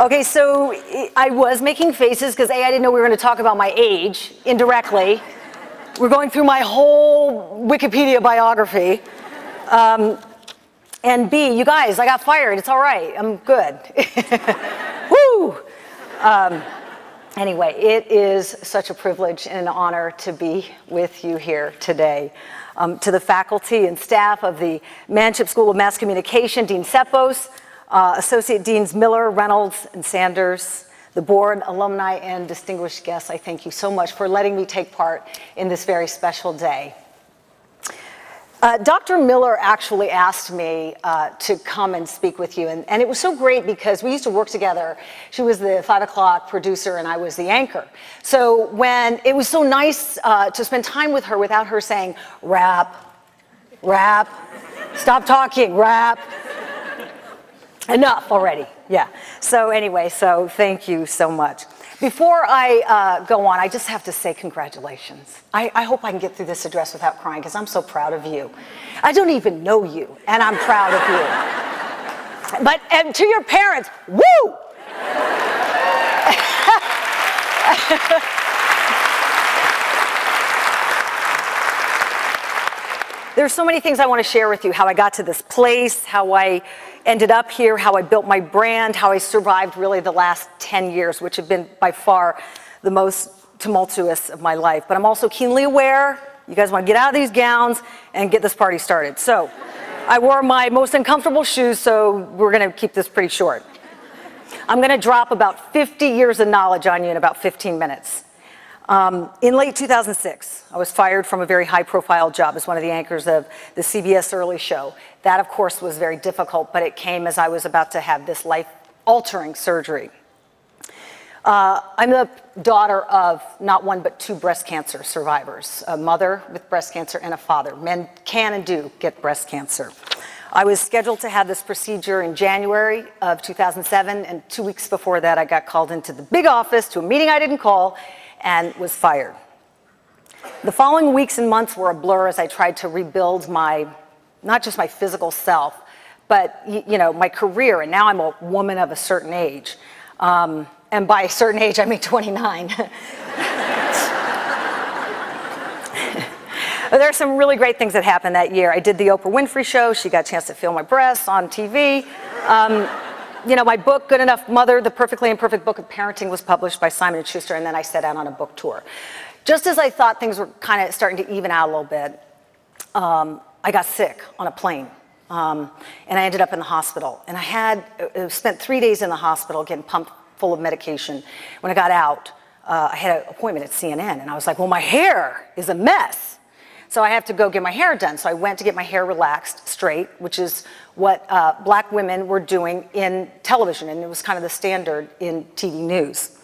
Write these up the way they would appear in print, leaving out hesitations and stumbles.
Okay, so I was making faces because A, I didn't know we were going to talk about my age indirectly. We're going through my whole Wikipedia biography. And B, you guys, I got fired. It's all right. I'm good. Woo! Anyway, it is such a privilege and an honor to be with you here today. To the faculty and staff of the Manship School of Mass Communication, Dean Sepos, Associate Deans Miller, Reynolds, and Sanders, the board, alumni, and distinguished guests, I thank you so much for letting me take part in this very special day. Dr. Miller actually asked me to come and speak with you, and it was so great because we used to work together. She was the 5 o'clock producer and I was the anchor. So when it was so nice to spend time with her without her saying, rap, rap, stop talking, rap. Enough already, yeah. So anyway, so thank you so much. Before I go on, I just have to say congratulations. I hope I can get through this address without crying because I'm so proud of you. I don't even know you, and I'm proud of you. But and to your parents, woo! There's so many things I want to share with you, how I got to this place, how I ended up here, how I built my brand, how I survived really the last 10 years, which have been by far the most tumultuous of my life. But I'm also keenly aware, you guys want to get out of these gowns and get this party started. So I wore my most uncomfortable shoes, so we're going to keep this pretty short. I'm going to drop about 50 years of knowledge on you in about 15 minutes. In late 2006, I was fired from a very high-profile job as one of the anchors of the CBS Early Show. That, of course, was very difficult, but it came as I was about to have this life-altering surgery. I'm the daughter of not one but two breast cancer survivors, a mother with breast cancer and a father. Men can and do get breast cancer. I was scheduled to have this procedure in January of 2007, and 2 weeks before that, I got called into the big office to a meeting I didn't call, and was fired. The following weeks and months were a blur as I tried to rebuild not just my physical self, but my career, and now I'm a woman of a certain age. And by a certain age, I mean 29. There are some really great things that happened that year. I did the Oprah Winfrey Show. She got a chance to feel my breasts on TV. My book, Good Enough Mother, The Perfectly Imperfect Book of Parenting, was published by Simon & Schuster, and then I set out on a book tour. Just as I thought things were kind of starting to even out a little bit, I got sick on a plane, and I ended up in the hospital. And I had spent 3 days in the hospital getting pumped full of medication. When I got out, I had an appointment at CNN, and I was like, well, my hair is a mess. So I have to go get my hair done. So I went to get my hair relaxed straight, which is what black women were doing in television, and it was kind of the standard in TV news.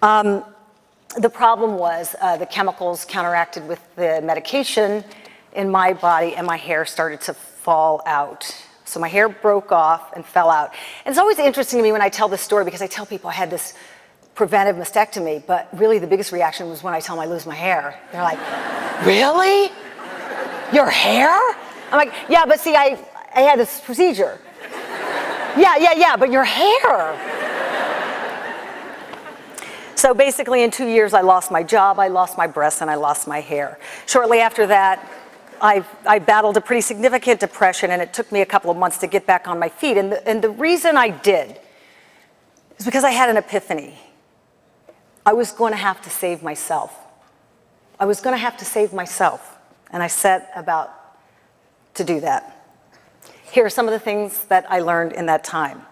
The problem was the chemicals counteracted with the medication in my body, and my hair started to fall out. So my hair broke off and fell out. And it's always interesting to me when I tell this story because I tell people I had this preventive mastectomy, but really the biggest reaction was when I tell them I lose my hair. They're like, really? Your hair? I'm like, yeah, but see, I had this procedure. Yeah, but your hair. So basically in 2 years, I lost my job, I lost my breasts, and I lost my hair. Shortly after that, I battled a pretty significant depression, and it took me a couple of months to get back on my feet. And the reason I did is because I had an epiphany. I was going to have to save myself. I was going to have to save myself. And I set about to do that. Here are some of the things that I learned in that time.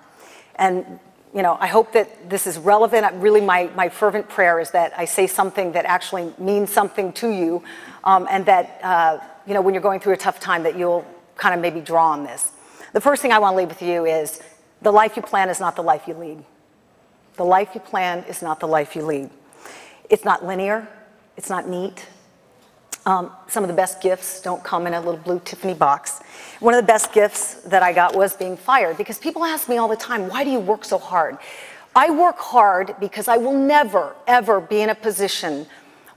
And, I hope that this is relevant. Really, my fervent prayer is that I say something that actually means something to you, and that, when you're going through a tough time, that you'll kind of maybe draw on this. The first thing I want to leave with you is the life you plan is not the life you lead. The life you plan is not the life you lead. It's not linear. It's not neat. Some of the best gifts don't come in a little blue Tiffany box. One of the best gifts that I got was being fired, because people ask me all the time, why do you work so hard? I work hard because I will never, ever be in a position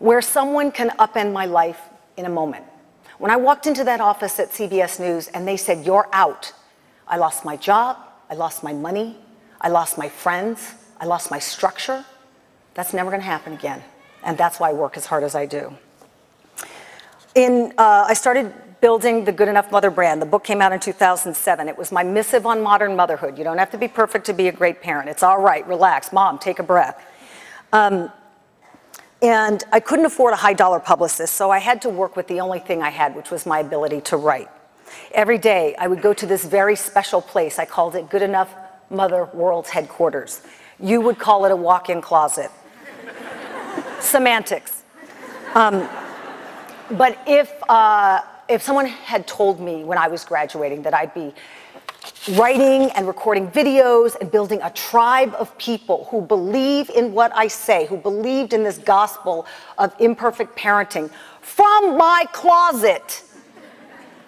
where someone can upend my life in a moment. When I walked into that office at CBS News and they said, you're out, I lost my job, I lost my money, I lost my friends. I lost my structure. That's never going to happen again. And that's why I work as hard as I do. I started building the Good Enough Mother brand. The book came out in 2007. It was my missive on modern motherhood. You don't have to be perfect to be a great parent. It's all right. Relax. Mom, take a breath. And I couldn't afford a high-dollar publicist, so I had to work with the only thing I had, which was my ability to write. Every day, I would go to this very special place. I called it Good Enough Mother World's headquarters. You would call it a walk-in closet. Semantics. But if someone had told me when I was graduating that I'd be writing and recording videos and building a tribe of people who believe in what I say, who believed in this gospel of imperfect parenting from my closet,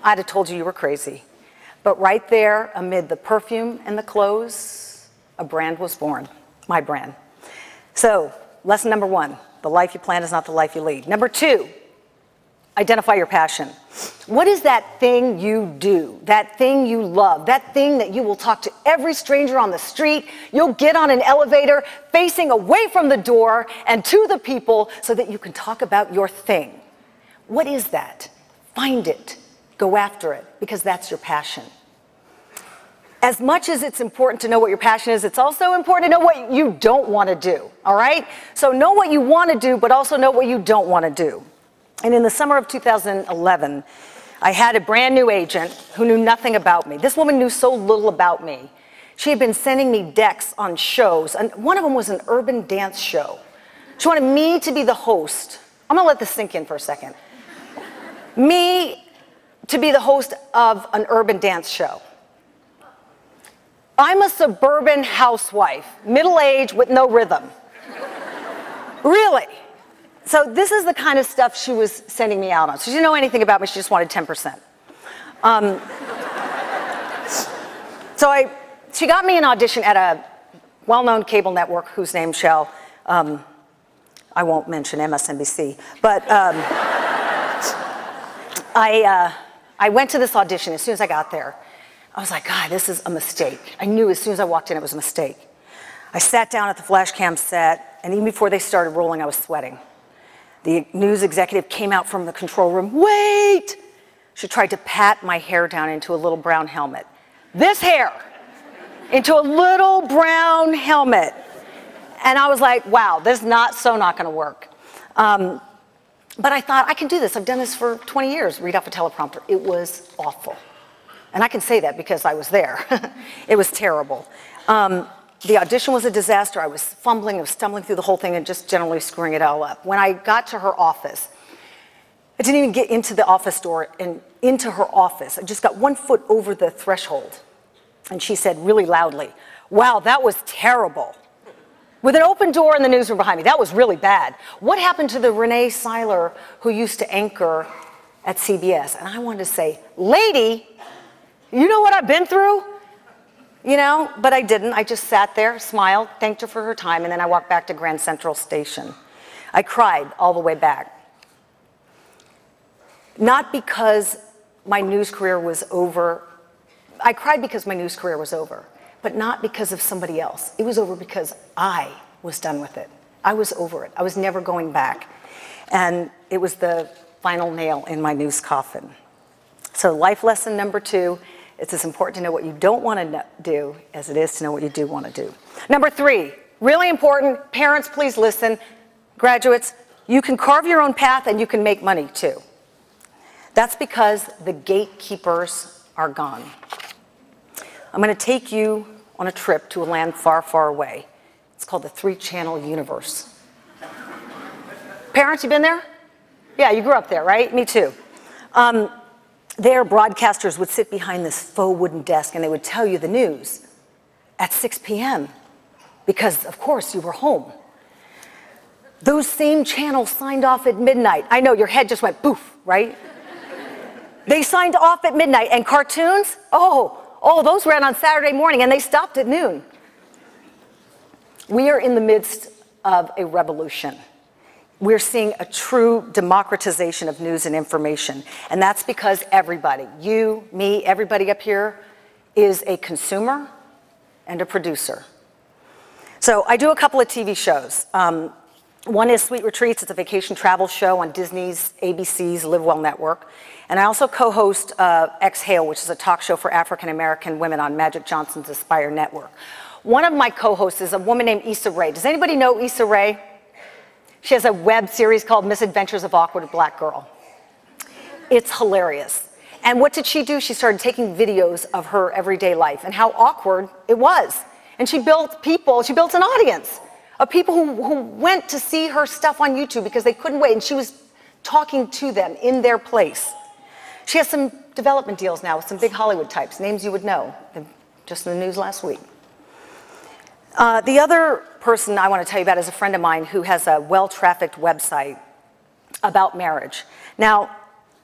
I'd have told you you were crazy. But right there, amid the perfume and the clothes, a brand was born, my brand. So, lesson number 1, the life you plan is not the life you lead. Number 2, identify your passion. What is that thing you do, that thing you love, that thing that you will talk to every stranger on the street, you'll get on an elevator facing away from the door and to the people so that you can talk about your thing? What is that? Find it. Go after it, because that's your passion. As much as it's important to know what your passion is, it's also important to know what you don't want to do, all right? So know what you want to do, but also know what you don't want to do. And in the summer of 2011, I had a brand new agent who knew nothing about me. This woman knew so little about me. She had been sending me decks on shows, and one of them was an urban dance show. She wanted me to be the host. I'm gonna let this sink in for a second. Me to be the host of an urban dance show. I'm a suburban housewife, middle-aged with no rhythm. Really? So this is the kind of stuff she was sending me out on. So she didn't know anything about me, she just wanted 10%. She got me an audition at a well-known cable network whose name shall, I won't mention MSNBC, but I went to this audition. As soon as I got there, I was like, God, this is a mistake. I knew as soon as I walked in it was a mistake. I sat down at the flash cam set, and even before they started rolling, I was sweating. The news executive came out from the control room. Wait! She tried to pat my hair down into a little brown helmet. This hair into a little brown helmet. And I was like, wow, this is not going to work. But I thought, I can do this. I've done this for 20 years, read off a teleprompter. It was awful. And I can say that because I was there. It was terrible. The audition was a disaster. I was fumbling, I was stumbling through the whole thing and just generally screwing it all up. When I got to her office, I didn't even get into the office door and into her office. I just got 1 foot over the threshold. And she said really loudly, wow, that was terrible. With an open door in the newsroom behind me, that was really bad. What happened to the Rene Syler who used to anchor at CBS? And I wanted to say, lady, you know what I've been through? You know, but I didn't. I just sat there, smiled, thanked her for her time, and then I walked back to Grand Central Station. I cried all the way back. Not because my news career was over. I cried because my news career was over, but not because of somebody else. It was over because I was done with it. I was over it. I was never going back. And it was the final nail in my news coffin. So life lesson number 2, it's as important to know what you don't want to do as it is to know what you do want to do. Number 3, really important, parents, please listen. Graduates, you can carve your own path and you can make money too. That's because the gatekeepers are gone. I'm going to take you on a trip to a land far, far away. It's called the 3-channel universe. Parents, you been there? Yeah, you grew up there, right? Me too. There, broadcasters would sit behind this faux wooden desk and they would tell you the news at 6 p.m. because, of course, you were home. Those same channels signed off at midnight. I know, your head just went poof, right? They signed off at midnight, and cartoons, oh, those ran on Saturday morning and they stopped at noon. We are in the midst of a revolution. We're seeing a true democratization of news and information. And that's because everybody, you, me, everybody up here, is a consumer and a producer. So I do a couple of TV shows. One is Sweet Retreats. It's a vacation travel show on Disney's ABC's Live Well Network. And I also co-host Exhale, which is a talk show for African American women on Magic Johnson's Aspire Network. One of my co-hosts is a woman named Issa Rae. Does anybody know Issa Rae? She has a web series called Misadventures of Awkward Black Girl. It's hilarious. And what did she do? She started taking videos of her everyday life and how awkward it was. And she built an audience of people who went to see her stuff on YouTube because they couldn't wait. And she was talking to them in their place. She has some development deals now with some big Hollywood types, names you would know, just in the news last week. The other person I want to tell you about is a friend of mine who has a well-trafficked website about marriage. Now,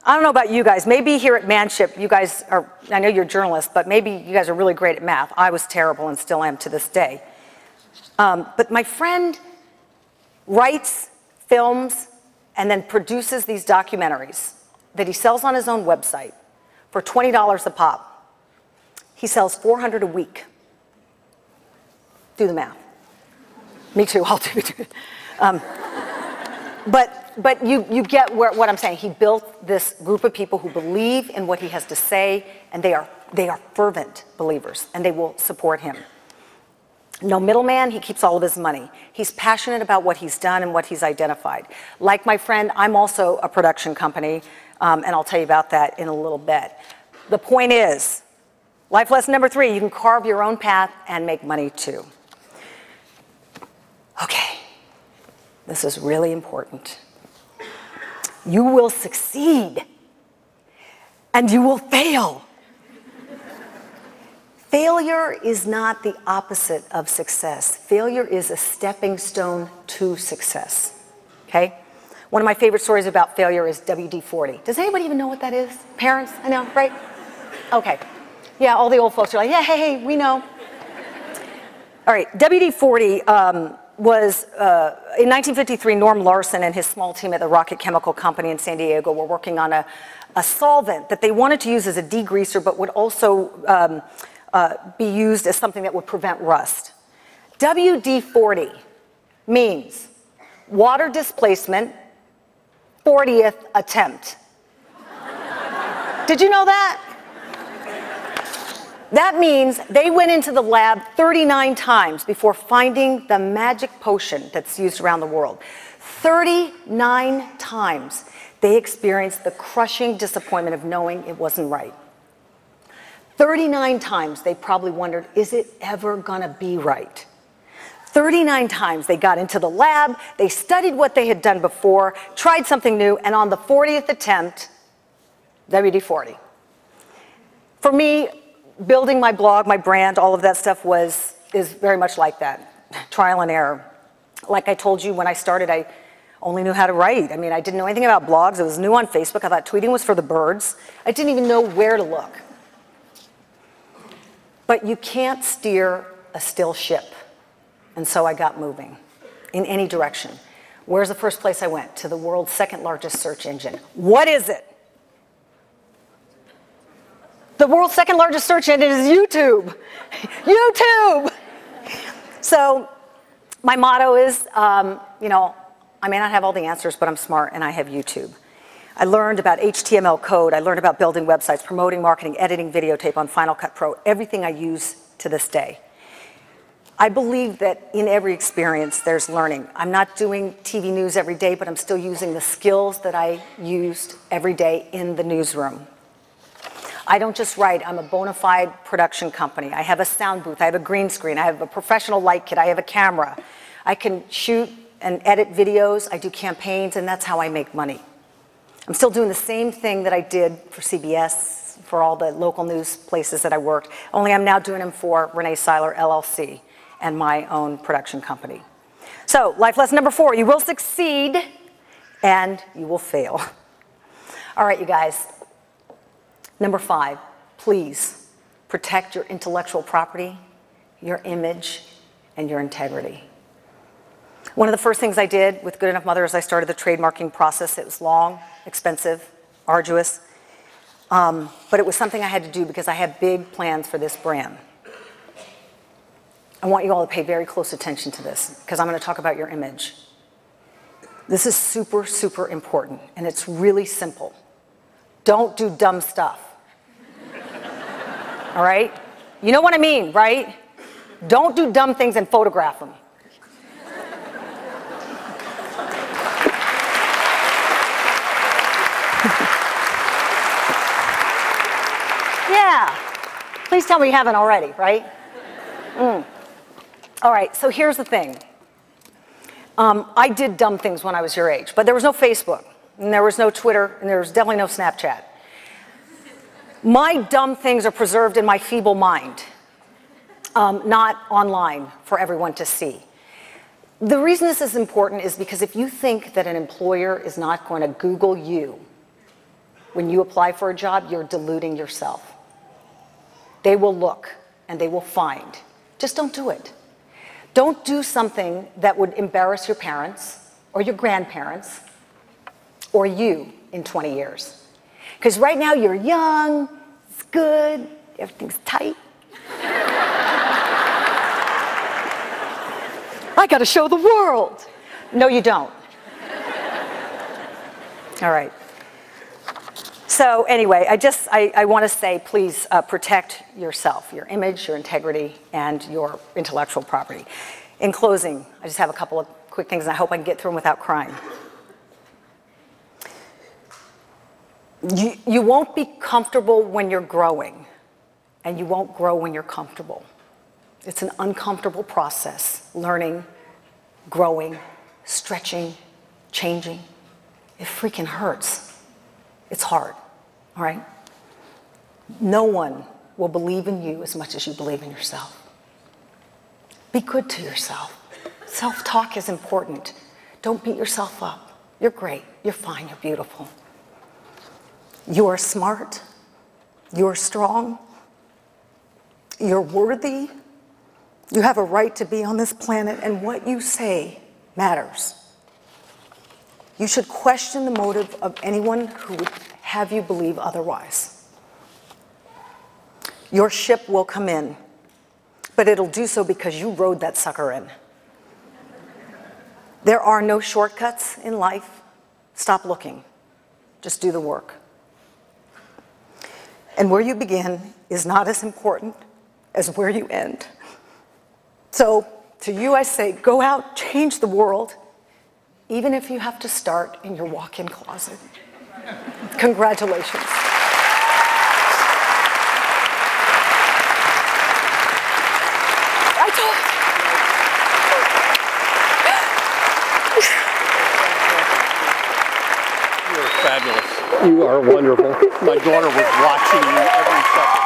I don't know about you guys. Maybe here at Manship, you guys are, I know you're journalists, but maybe you guys are really great at math. I was terrible and still am to this day. But my friend writes, films, and then produces these documentaries that he sells on his own website for $20 a pop. He sells 400 a week. Do the math. Me too, I'll do it. But you get what I'm saying. He built this group of people who believe in what he has to say, and they are fervent believers, and they will support him. No middleman, he keeps all of his money. He's passionate about what he's done and what he's identified. Like my friend, I'm also a production company, and I'll tell you about that in a little bit. The point is, life lesson number 3, you can carve your own path and make money too. Okay, this is really important. You will succeed, and you will fail. Failure is not the opposite of success. Failure is a stepping stone to success, okay? One of my favorite stories about failure is WD-40. Does anybody even know what that is? Parents, I know, right? Okay, yeah, all the old folks are like, yeah, hey, we know. All right, WD-40 was, in 1953, Norm Larson and his small team at the Rocket Chemical Company in San Diego were working on a solvent that they wanted to use as a degreaser, but would also be used as something that would prevent rust. WD-40 means water displacement, 40th attempt. Did you know that? That means they went into the lab 39 times before finding the magic potion that's used around the world. 39 times they experienced the crushing disappointment of knowing it wasn't right. 39 times they probably wondered, is it ever gonna be right? 39 times they got into the lab, they studied what they had done before, tried something new, and on the 40th attempt, WD-40. For me, building my blog, my brand, all of that stuff is very much like that, trial and error. Like I told you when I started, I only knew how to write. I mean, I didn't know anything about blogs. It was new on Facebook. I thought tweeting was for the birds. I didn't even know where to look. But you can't steer a still ship. And so I got moving in any direction. Where's the first place I went? To the world's second largest search engine. What is it? The world's second largest search engine is YouTube. YouTube! So my motto is, you know, I may not have all the answers, but I'm smart and I have YouTube. I learned about HTML code. I learned about building websites, promoting, marketing, editing videotape on Final Cut Pro, everything I use to this day. I believe that in every experience there's learning. I'm not doing TV news every day, but I'm still using the skills that I used every day in the newsroom. I don't just write, I'm a bona fide production company. I have a sound booth, I have a green screen, I have a professional light kit, I have a camera. I can shoot and edit videos, I do campaigns, and that's how I make money. I'm still doing the same thing that I did for CBS, for all the local news places that I worked, only I'm now doing them for Rene Syler, LLC, and my own production company. So, life lesson number 4, you will succeed and you will fail. All right, you guys. Number 5, please protect your intellectual property, your image, and your integrity. One of the first things I did with Good Enough Mother is I started the trademarking process. It was long, expensive, arduous, but it was something I had to do because I had big plans for this brand. I want you all to pay very close attention to this because I'm going to talk about your image. This is super, super important, and it's really simple. Don't do dumb stuff. All right? You know what I mean, right? Don't do dumb things and photograph them. Yeah. Please tell me you haven't already, right? All right, so here's the thing. I did dumb things when I was your age, but there was no Facebook, and there was no Twitter, and there was definitely no Snapchat. My dumb things are preserved in my feeble mind, not online for everyone to see. The reason this is important is because if you think that an employer is not going to Google you when you apply for a job, you're deluding yourself. They will look, and they will find. Just don't do it. Don't do something that would embarrass your parents or your grandparents or you in 20 years. Because right now you're young, it's good, everything's tight. I gotta show the world. No, you don't. All right. So anyway, I want to say, please protect yourself, your image, your integrity, and your intellectual property. In closing, I just have a couple of quick things, and I hope I can get through them without crying. You won't be comfortable when you're growing, and you won't grow when you're comfortable. It's an uncomfortable process, learning, growing, stretching, changing. It freaking hurts. It's hard, all right? No one will believe in you as much as you believe in yourself. Be good to yourself. Self-talk is important. Don't beat yourself up. You're great, you're fine, you're beautiful. You are smart, you're strong, you're worthy, you have a right to be on this planet, and what you say matters. You should question the motive of anyone who would have you believe otherwise. Your ship will come in, but it'll do so because you rode that sucker in. There are no shortcuts in life. Stop looking. Just do the work. And where you begin is not as important as where you end. So to you I say, go out, change the world, even if you have to start in your walk-in closet. Congratulations. You're fabulous. You are wonderful. My daughter was watching you every second.